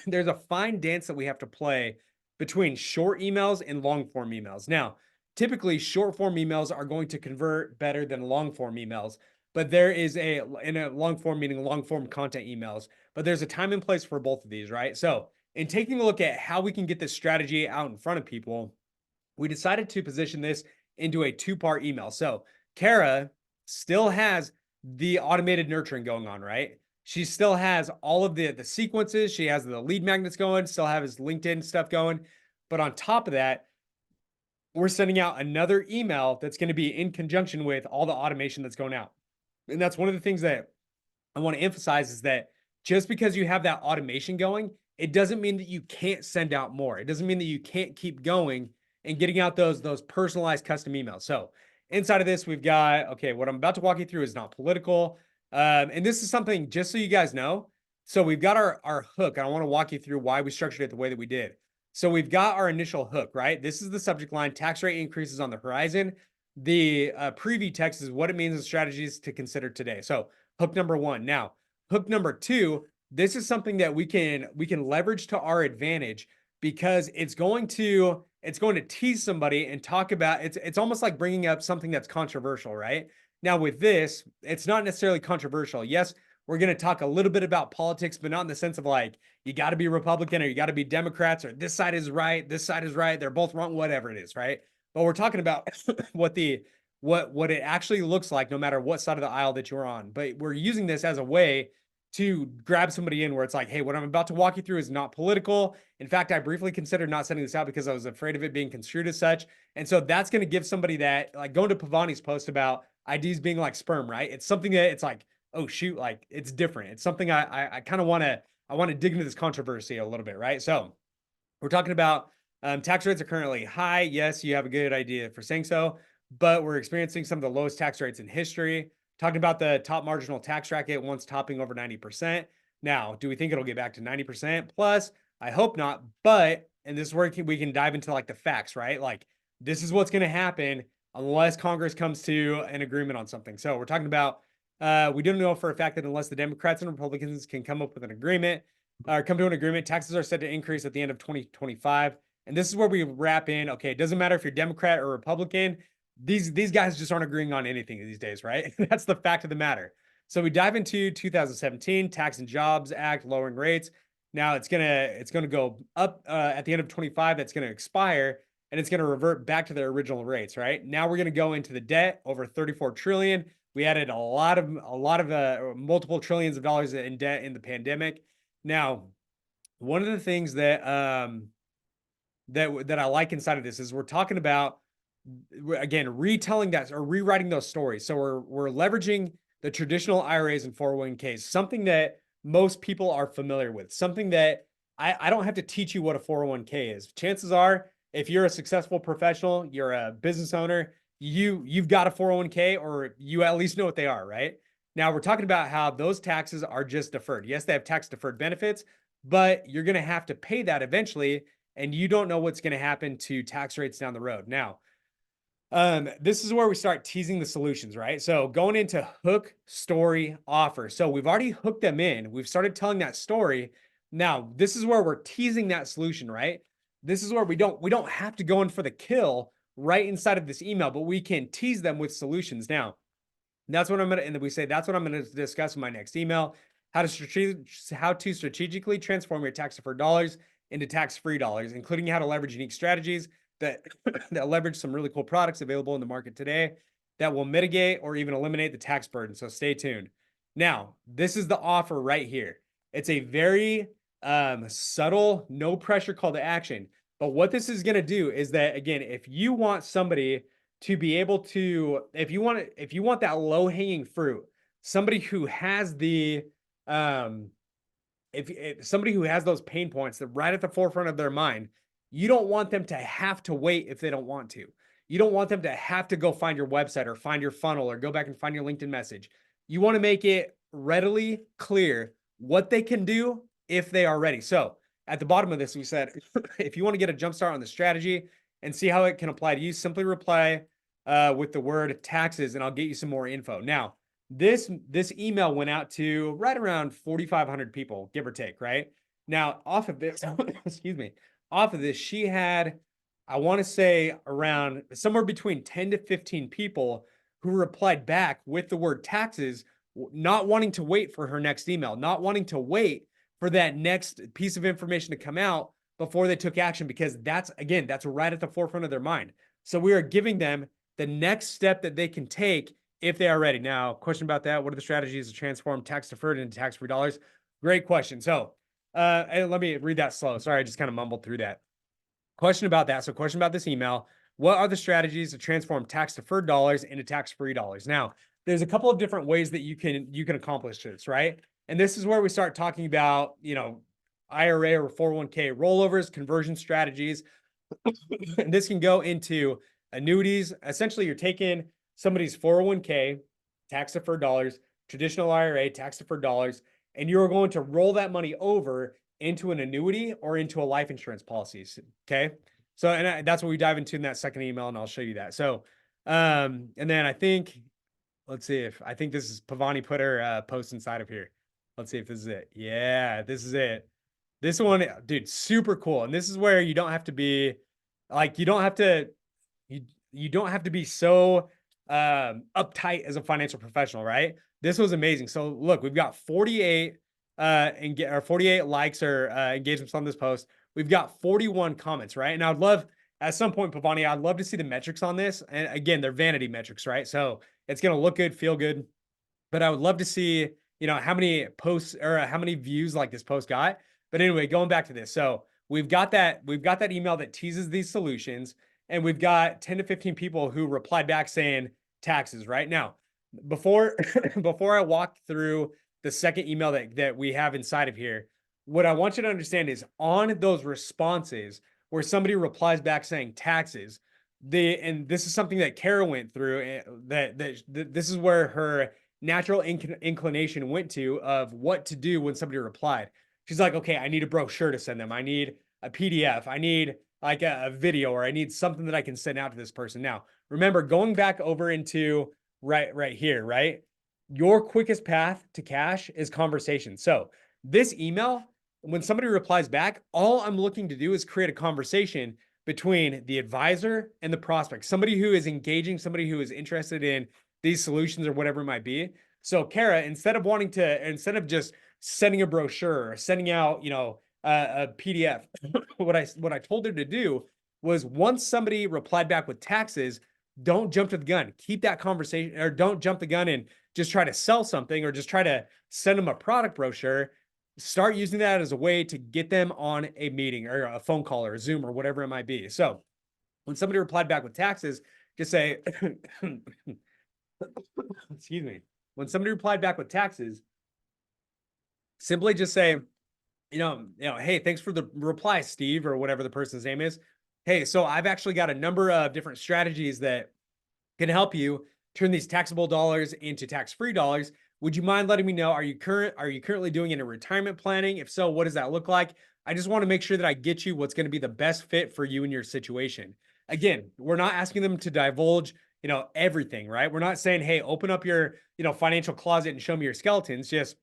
there's a fine dance that we have to play between short emails and long form emails. Now, typically short form emails are going to convert better than long form emails, but there is in a long form, meaning long form content emails, but there's a time and place for both of these, right? So in taking a look at how we can get this strategy out in front of people, we decided to position this into a two-part email. So Kara still has the automated nurturing going on, right? She still has all of the sequences. She has the lead magnets going, still have his LinkedIn stuff going. But on top of that, we're sending out another email that's going to be in conjunction with all the automation that's going out. And that's one of the things that I want to emphasize is that just because you have that automation going, it doesn't mean that you can't send out more. It doesn't mean that you can't keep going and getting out those personalized custom emails. So inside of this, we've got, okay, what I'm about to walk you through is not political. And this is something just so you guys know. So we've got our hook. And I want to walk you through why we structured it the way that we did. So we've got our initial hook, right? This is the subject line: tax rate increases on the horizon. The preview text is what it means and strategies to consider today. So hook number one. Now, hook number two, this is something that we can leverage to our advantage, because it's going to tease somebody and talk about it's almost like bringing up something that's controversial, right? Now with this, it's not necessarily controversial. Yes, we're going to talk a little bit about politics, but not in the sense of like, you got to be Republican or you got to be Democrats, or this side is right, this side is right, they're both wrong, whatever it is, right? But we're talking about what it actually looks like no matter what side of the aisle that you're on. But we're using this as a way to grab somebody in where it's like, hey, what I'm about to walk you through is not political. In fact, I briefly considered not sending this out because I was afraid of it being construed as such. And so that's going to give somebody that, like going to Pavani's post about IDs being like sperm, right? It's something that it's like, oh shoot, like it's different. It's something I kind of want to dig into this controversy a little bit, right? So we're talking about tax rates are currently high. Yes, you have a good idea for saying so, but we're experiencing some of the lowest tax rates in history. Talking about the top marginal tax bracket once topping over 90%. Now, do we think it'll get back to 90% plus? I hope not, but, and this is where we can dive into like the facts, right? Like this is what's going to happen unless Congress comes to an agreement on something. So we're talking about, we don't know for a fact that unless the Democrats and Republicans can come up with an agreement, or come to an agreement, taxes are set to increase at the end of 2025. And this is where we wrap in, okay, it doesn't matter if you're Democrat or Republican, these guys just aren't agreeing on anything these days, right? That's the fact of the matter. So we dive into 2017 Tax and Jobs Act lowering rates. Now it's gonna go up at the end of 25. That's gonna expire, and it's gonna revert back to their original rates, right? Now we're gonna go into the debt over 34 trillion. We added a lot of multiple trillions of dollars in debt in the pandemic. Now, one of the things that that I like inside of this is we're talking about, again, retelling that or rewriting those stories. So we're leveraging the traditional IRAs and 401ks, something that most people are familiar with, something that I don't have to teach you what a 401k is. Chances are, if you're a successful professional, you're a business owner, you've got a 401k, or you at least know what they are, right? Now we're talking about how those taxes are just deferred. Yes, they have tax deferred benefits, but you're going to have to pay that eventually, and you don't know what's going to happen to tax rates down the road. Now, this is where we start teasing the solutions, right? So going into hook, story, offer. So we've already hooked them in. We've started telling that story. Now, this is where we're teasing that solution, right? This is where we don't have to go in for the kill right inside of this email, but we can tease them with solutions. Now, that's what I'm going to, and we say that's what I'm going to discuss in my next email: how to strategically transform your tax deferred dollars into tax-free dollars, including how to leverage unique strategies that that leverage some really cool products available in the market today that will mitigate or even eliminate the tax burden. So stay tuned. Now, this is the offer right here. It's a very subtle, no pressure call to action. But what this is going to do is that, again, if you want somebody to be able to, if you want that low hanging fruit, somebody who has the if somebody who has those pain points that right at the forefront of their mind, you don't want them to have to wait if they don't want to. You don't want them to have to go find your website or find your funnel or go back and find your LinkedIn message. You want to make it readily clear what they can do if they are ready. So at the bottom of this, we said, if you want to get a jump start on the strategy and see how it can apply to you, simply reply with the word taxes, and I'll get you some more info. Now, this email went out to right around 4,500 people, give or take, right? Now, off of this, excuse me, off of this, she had, I want to say around somewhere between 10 to 15 people who replied back with the word taxes, not wanting to wait for her next email, not wanting to wait for that next piece of information to come out before they took action, because that's, again, that's right at the forefront of their mind. So we are giving them the next step that they can take if they are ready. Now, question about that. What are the strategies to transform tax deferred into tax-free dollars? Great question. So and let me read that slow. Sorry, I just kind of mumbled through that. Question about that. So question about this email. What are the strategies to transform tax deferred dollars into tax-free dollars? Now, there's a couple of different ways that you can accomplish this, right? And this is where we start talking about, IRA or 401k rollovers, conversion strategies. And this can go into annuities. Essentially, you're taking somebody's 401k, tax deferred dollars, traditional IRA, tax deferred dollars, and you're going to roll that money over into an annuity or into a life insurance policy. Okay. So, and that's what we dive into in that second email, and I'll show you that. So, and then I think, let's see if I think this is Pavani put her post inside of here. Let's see if this is it. Yeah, this is it. This one, dude, super cool. And this is where you don't have to be like, you don't have to, you don't have to be so uptight as a financial professional, right? This was amazing. So look, we've got 48 48 likes or engagements on this post. We've got 41 comments, right? And I'd love, at some point, Pavani, I'd love to see the metrics on this. And again, they're vanity metrics, right? So it's going to look good, feel good. But I would love to see, how many posts or how many views like this post got. But anyway, going back to this. So we've got that email that teases these solutions, and we've got 10 to 15 people who replied back saying taxes. Right now, before before I walk through the second email that we have inside of here, what I want you to understand is on those responses where somebody replies back saying taxes, and this is something that Kara went through, that this is where her natural inclination went to of what to do when somebody replied. She's like, okay, I need a brochure to send them. I need a PDF. I need like a video, or I need something that I can send out to this person. Now, remember, going back over into right here, right? Your quickest path to cash is conversation. So this email, when somebody replies back, all I'm looking to do is create a conversation between the advisor and the prospect, somebody who is engaging, somebody who is interested in these solutions or whatever it might be. So Kara, instead of just sending a brochure or sending out, a PDF, what I told her to do was, once somebody replied back with taxes, don't jump to the gun. Keep that conversation, or don't jump the gun and just try to sell something or just try to send them a product brochure. Start using that as a way to get them on a meeting or a phone call or a Zoom or whatever it might be. So when somebody replied back with taxes, just say, excuse me. When somebody replied back with taxes, simply just say, hey, thanks for the reply, Steve, or whatever the person's name is. Hey, so I've actually got a number of different strategies that can help you turn these taxable dollars into tax-free dollars. Would you mind letting me know, are you currently doing any retirement planning? If so, what does that look like? I just want to make sure that I get you what's going to be the best fit for you and your situation. Again, we're not asking them to divulge, everything, right? We're not saying, hey, open up your, financial closet and show me your skeletons. Just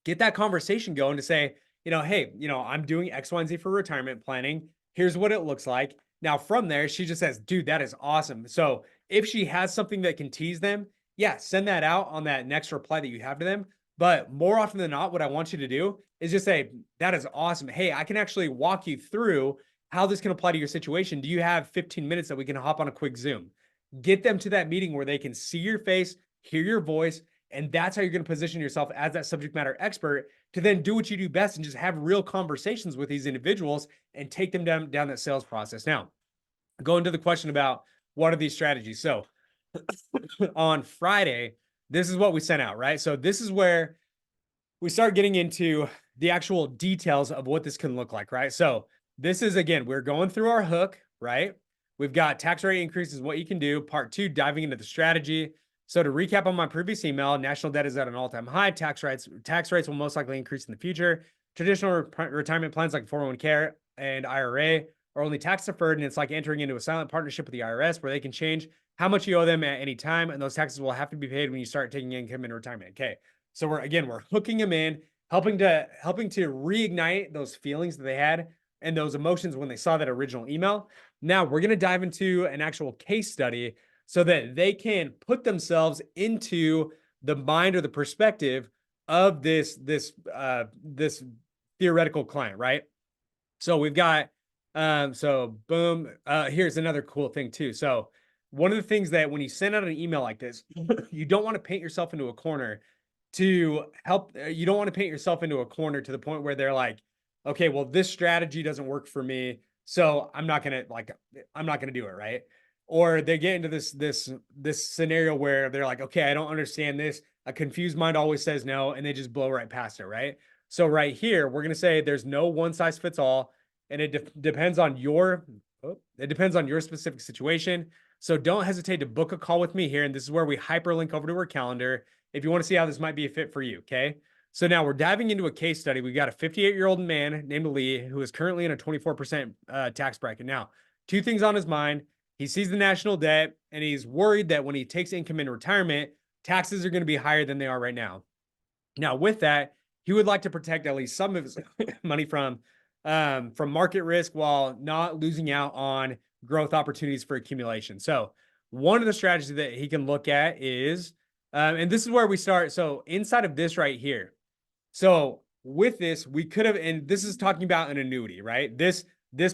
get that conversation going to say, hey, I'm doing X, Y, and Z for retirement planning. Here's what it looks like. Now from there, she just says, dude, that is awesome. So if she has something that can tease them, yeah, send that out on that next reply that you have to them. But more often than not, what I want you to do is just say, that is awesome. Hey, I can actually walk you through how this can apply to your situation. Do you have 15 minutes that we can hop on a quick Zoom? Get them to that meeting where they can see your face, hear your voice, and that's how you're going to position yourself as that subject matter expert to then do what you do best and just have real conversations with these individuals and take them down that sales process. Now, going to the question about what are these strategies? So on Friday, this is what we sent out, right? So this is where we start getting into the actual details of what this can look like, right? So this is, again, we're going through our hook, right? We've got tax rate increases, what you can do. Part 2, diving into the strategy. So to recap on my previous email, national debt is at an all-time high. Tax rates will most likely increase in the future. Traditional retirement plans like 401k and IRA are only tax deferred, and it's like entering into a silent partnership with the IRS where they can change how much you owe them at any time, and those taxes will have to be paid when you start taking income in retirement. Okay. So we're hooking them in, helping to reignite those feelings that they had and those emotions when they saw that original email. Now we're going to dive into an actual case study so that they can put themselves into the mind or the perspective of this theoretical client, right? So we've got so boom. Here's another cool thing too. So one of the things that when you send out an email like this, you don't want to paint yourself into a corner to help. You don't want to paint yourself into a corner to the point where they're like, okay, well, this strategy doesn't work for me, so I'm not gonna do it, right? Or they get into this scenario where they're like, okay, I don't understand this. A confused mind always says no, and they just blow right past it, right? So right here, we're gonna say there's no one size fits all, and it depends on your specific situation. So don't hesitate to book a call with me here, and this is where we hyperlink over to our calendar if you want to see how this might be a fit for you, okay? So now we're diving into a case study. We got a 58-year-old man named Lee who is currently in a 24% tax bracket. Now, two things on his mind. He sees the national debt, and he's worried that when he takes income in retirement, taxes are going to be higher than they are right now. Now, with that, he would like to protect at least some of his money from market risk while not losing out on growth opportunities for accumulation. So one of the strategies that he can look at is, and this is where we start. So inside of this right here. So with this, we could have, and this is talking about an annuity, right? This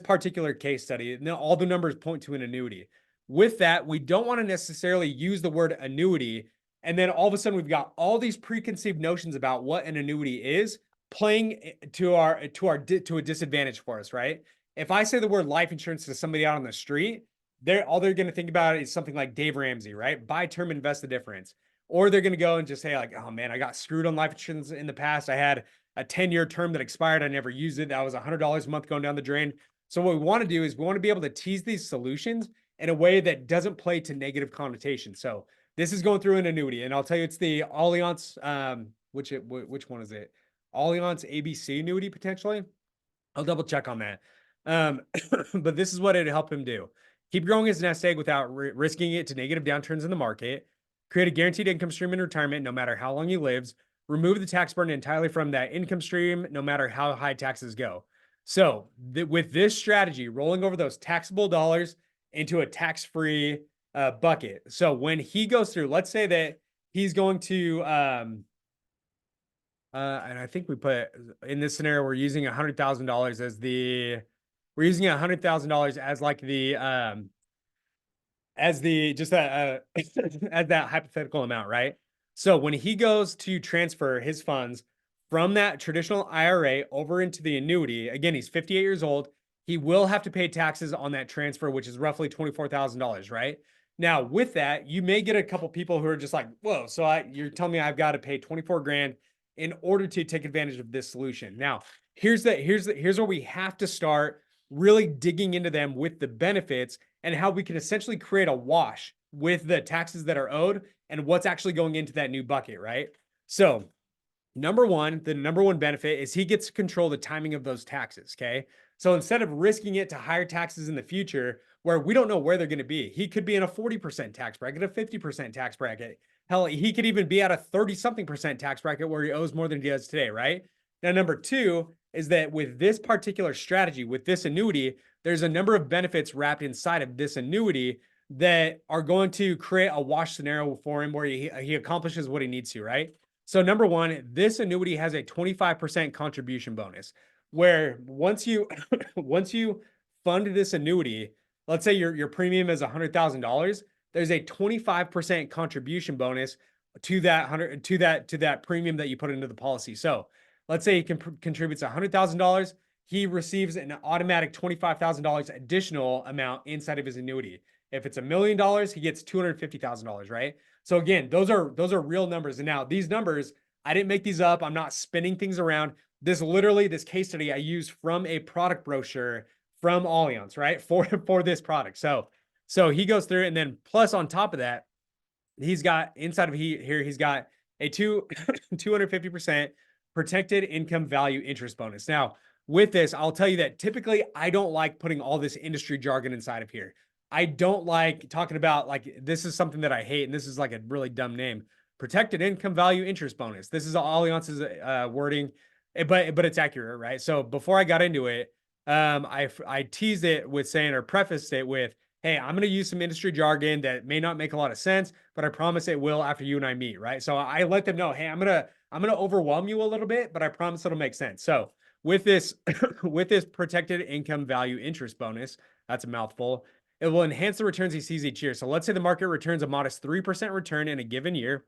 particular case study, all the numbers point to an annuity. With that, we don't want to necessarily use the word annuity, and then all of a sudden we've got all these preconceived notions about what an annuity is playing to a disadvantage for us, right? If I say the word life insurance to somebody out on the street, they're going to think about it is something like Dave Ramsey, right? Buy term, invest the difference. Or they're going to go and just say like, oh man, I got screwed on life insurance in the past. I had a 10-year term that expired. I never used it. That was $100 a month going down the drain. So what we want to do is we want to be able to tease these solutions in a way that doesn't play to negative connotation. So this is going through an annuity, and I'll tell you, it's the Allianz, which one is it? Allianz ABC annuity potentially. I'll double check on that. But this is what it'd help him do. Keep growing his nest egg without risking it to negative downturns in the market. Create a guaranteed income stream in retirement, no matter how long he lives. Remove the tax burden entirely from that income stream, no matter how high taxes go. So with this strategy, rolling over those taxable dollars into a tax-free bucket. So when he goes through, let's say that he's going to, and I think we put in this scenario, we're using $100,000 as we're using $100,000 as like as that hypothetical amount, right? So when he goes to transfer his funds from that traditional IRA over into the annuity, again, he's 58 years old. He will have to pay taxes on that transfer, which is roughly $24,000, right? Now, with that, you may get a couple people who are just like, whoa, so you're telling me I've got to pay 24 grand in order to take advantage of this solution. Now, here's where we have to start really digging into them with the benefits and how we can essentially create a wash with the taxes that are owed and what's actually going into that new bucket, right? So the number one benefit is he gets to control the timing of those taxes, okay? So instead of risking it to higher taxes in the future where we don't know where they're going to be, he could be in a 40% tax bracket, a 50% tax bracket. Hell, he could even be at a 30-something% tax bracket where he owes more than he does today, right? Now, number two is that with this particular strategy, with this annuity, there's a number of benefits wrapped inside of this annuity that are going to create a wash scenario for him where he accomplishes what he needs to, right? So number one, this annuity has a 25% contribution bonus, where once you fund this annuity, let's say your premium is $100,000, there's a 25% contribution bonus to that premium that you put into the policy. So let's say he contributes $100,000, he receives an automatic $25,000 additional amount inside of his annuity. If it's $1 million, he gets $250,000, right? So again, those are real numbers. And now these numbers I didn't make these up. I'm not spinning things around. This case study I used from a product brochure from Allianz, right? For this product. So he goes through, and then plus on top of that, he's got inside of here, he's got a 250% protected income value interest bonus. Now, with this, I'll tell you that typically I don't like putting all this industry jargon inside of here. I don't like talking about, like, this is something that I hate, and this is like a really dumb name. Protected income value interest bonus. This is Allianz's wording, but it's accurate, right? So before I got into it, I teased it with saying, or prefaced it with, hey, I'm going to use some industry jargon that may not make a lot of sense, but I promise it will after you and I meet, right? So I let them know, hey, I'm going to overwhelm you a little bit, but I promise it'll make sense. So with this with this protected income value interest bonus, that's a mouthful. It will enhance the returns he sees each year. So let's say the market returns a modest 3% return in a given year.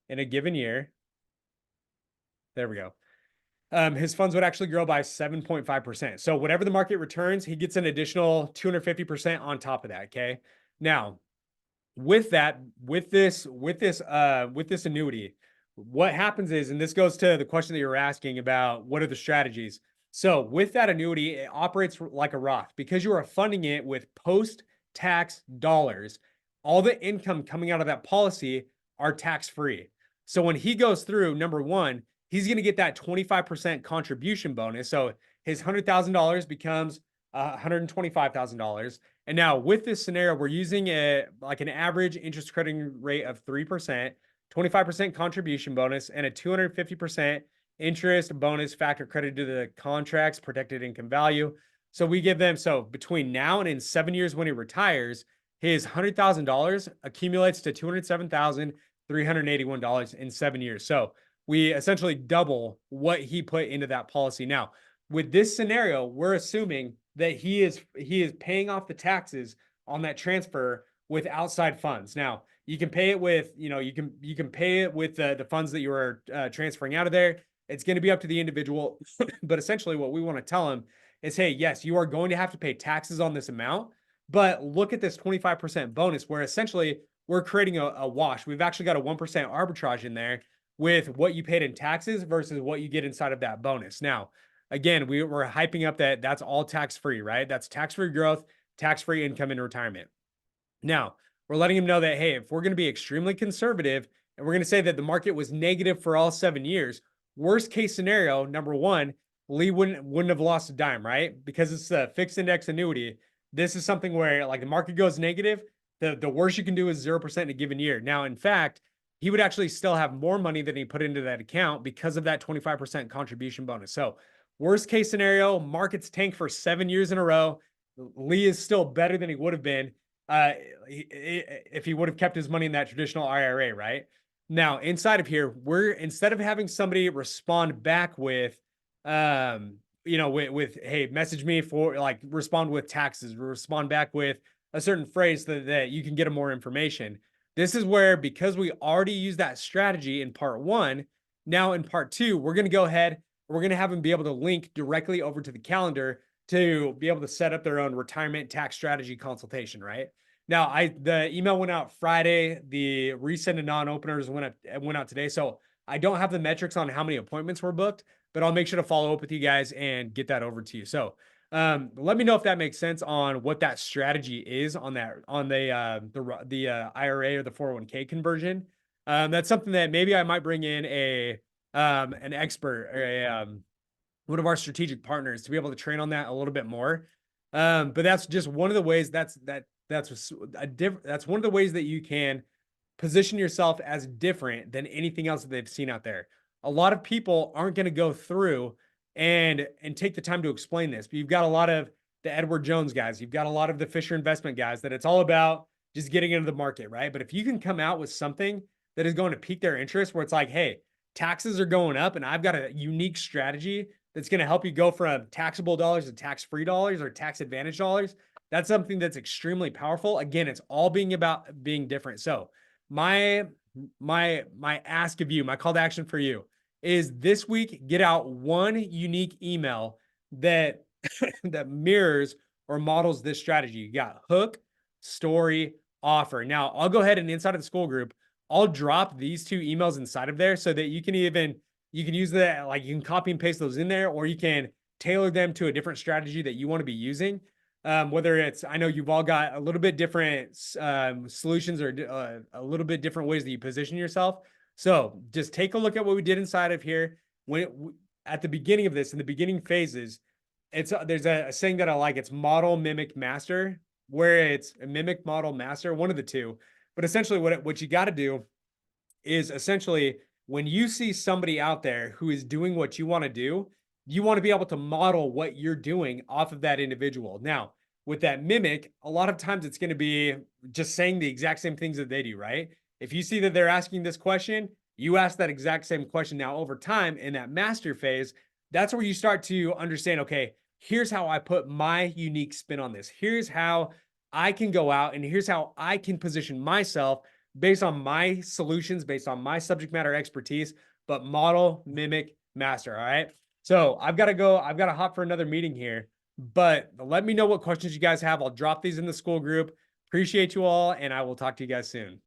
In a given year. There we go. His funds would actually grow by 7.5%. So whatever the market returns, he gets an additional 250% on top of that. Okay. Now, with this annuity, what happens is, and this goes to the question that you were asking about what are the strategies. So with that annuity, it operates like a Roth because you are funding it with post-tax dollars. All the income coming out of that policy are tax-free. So when he goes through, number one, he's going to get that 25% contribution bonus. So his $100,000 becomes $125,000. And now with this scenario, we're using like an average interest crediting rate of 3%, 25% contribution bonus, and a 250% interest bonus factor credited to the contract's protected income value. So we give them, so between now and in 7 years when he retires, his $100,000 accumulates to $207,381 in 7 years. So we essentially double what he put into that policy. Now, with this scenario, we're assuming that he is paying off the taxes on that transfer with outside funds. Now, you can pay it with, you can pay it with the funds that you are transferring out of there. It's going to be up to the individual, but essentially what we want to tell him is, hey, yes, you are going to have to pay taxes on this amount, but look at this 25% bonus where essentially we're creating a wash. We've actually got a 1% arbitrage in there with what you paid in taxes versus what you get inside of that bonus. Now, again, we're hyping up that that's all tax-free, right? That's tax-free growth, tax-free income in retirement. Now, we're letting him know that, hey, if we're going to be extremely conservative and we're going to say that the market was negative for all 7 years, worst case scenario, number one, Lee wouldn't have lost a dime, right? Because it's a fixed index annuity. This is something where, like, the market goes negative, the worst you can do is 0% in a given year. Now, in fact, he would actually still have more money than he put into that account because of that 25% contribution bonus. So worst case scenario, markets tank for 7 years in a row. Lee is still better than he would have been if he would have kept his money in that traditional IRA, right? Now, inside of here, instead of having somebody respond back with, hey, message me for, like, respond with taxes, respond back with a certain phrase that you can get more information. This is where, because we already used that strategy in part one, now in part two, we're going to go ahead, we're going to have them be able to link directly over to the calendar to be able to set up their own retirement tax strategy consultation, right? Now, the email went out Friday. The resend and non-openers went out today. So I don't have the metrics on how many appointments were booked, but I'll make sure to follow up with you guys and get that over to you. So let me know if that makes sense on what that strategy is on the IRA or the 401k conversion. That's something that maybe I might bring in an expert or one of our strategic partners to be able to train on that a little bit more. But that's just one of the ways that's one of the ways that you can position yourself as different than anything else that they've seen out there. A lot of people aren't going to go through and take the time to explain this, but you've got a lot of the Edward Jones guys, you've got a lot of the Fisher investment guys that it's all about just getting into the market, right? But if you can come out with something that is going to pique their interest, where it's like, hey, taxes are going up and I've got a unique strategy that's going to help you go from taxable dollars to tax-free dollars or tax advantage dollars, that's something that's extremely powerful. Again, it's all being about being different. So my ask of you, my call to action for you is this week, get out one unique email that that mirrors or models this strategy. You got hook, story, offer. Now, I'll go ahead and inside of the school group, I'll drop these 2 emails inside of there so that you can use that, like, you can copy and paste those in there, or you can tailor them to a different strategy that you want to be using. Whether it's, I know you've all got a little bit different solutions, or a little bit different ways that you position yourself. So just take a look at what we did inside of here. At the beginning of this, in the beginning phases, there's a saying that I like. It's model, mimic, master, where it's a mimic, model, master, one of the two. But essentially, what you got to do is essentially, when you see somebody out there who is doing what you want to do, you want to be able to model what you're doing off of that individual. Now, with that mimic, a lot of times it's going to be just saying the exact same things that they do, right? If you see that they're asking this question, you ask that exact same question. Now, over time in that master phase, that's where you start to understand, okay, here's how I put my unique spin on this. Here's how I can go out, and here's how I can position myself based on my solutions, based on my subject matter expertise, but model, mimic, master. All right. So I've got to go. I've got to hop for another meeting here, but let me know what questions you guys have. I'll drop these in the school group. Appreciate you all, and I will talk to you guys soon.